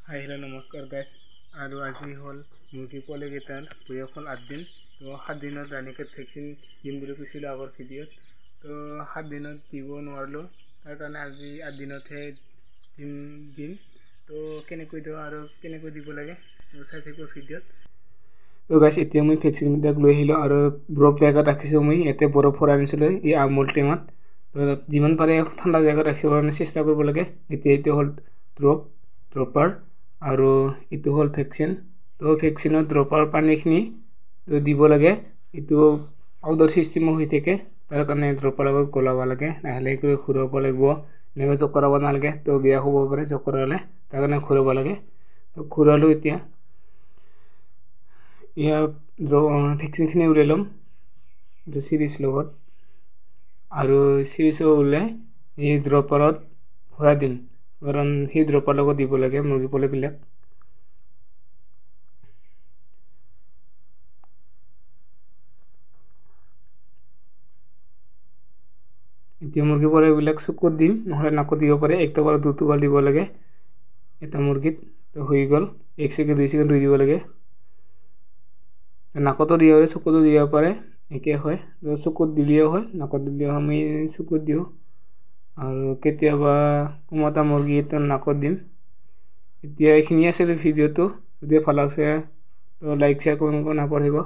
Hi hello' নমস্কাৰ গাইছ আৰু আজি হ'ল মুৰ্গী পোৱালিকেইটাৰ বয়স হ'ল 8 দিন। তো 7 দিনত ৰাণীক্ষেত ভেকচিন দিম বুলি কৈছিলোঁ আগৰ ভিডিঅ'ত। তো 7 দিনত দিব নোৱাৰিলোঁ, তাৰ কাৰণে আজি 8 দিনতহে দিম। তো কেনেকৈ দিওঁ আৰু কেনেকৈ দিব লাগে চাই থাকিব ভিডিঅ'ত। তো গাইছ এতিয়া মই ভেকচিনবিলাক লৈ আহিলোঁ আৰু বৰফ জেগাত ৰাখিছোঁ। মই ইয়াতে বৰফৰ আনিছিলোঁ এই আমুল টেঙাত। তো যিমান পাৰে ঠাণ্ডা জেগাত ৰাখিবৰ কাৰণে চেষ্টা কৰিব লাগে। এতিয়া এইটো হ'ল ড্ৰপাৰ আৰু এইটো হ'ল ভেকচিন। তো ভেকচিনত ড্ৰপাৰ পানীখিনি দিব লাগে। এইটো পাউডাৰ ছিষ্টেমো হৈ থাকে, তাৰ কাৰণে ড্ৰপাৰ লগত গলাব লাগে, নহ'লে ঘূৰাব লাগিব। এনেকৈ জোকৰাব নালাগে, তো বেয়া হ'ব পাৰে জোকৰালে, তাৰ কাৰণে ঘূৰাব লাগে। তো ঘূৰালোঁ। এতিয়া ভেকচিনখিনি উলিয়াই ল'ম চিৰিজ লগত আৰু চিৰিজো ওলাই এই ড্ৰপাৰত ভৰাই দিম, কাৰণ সেই ড্ৰপাৰ লগত দিব লাগে মুৰ্গী পোৱালিবিলাক। এতিয়া মুৰ্গী পোৱালিবিলাক চকুত দিম, নহ'লে নাকত দিব পাৰে। একটা বা দুটা দিব লাগে এটা মুৰ্গীত। তো হৈ গ'ল, 1 ছেকেণ্ড 2 ছেকেণ্ড ধুই দিব লাগে। নাকতো দিব পাৰে, চকুতো দিব পাৰে, একে হয়। চকুত দিলেও হয়, নাকত দিলেও হয়। আমি চকুত দিওঁ আৰু কেতিয়াবা কোনোটা মুৰ্গীটো নাকত দিম। এতিয়া এইখিনি আছিল ভিডিঅ'টো। যদি ভাল লাগছে তো লাইক শ্বেয়াৰ কৰিব নাপাহৰিব।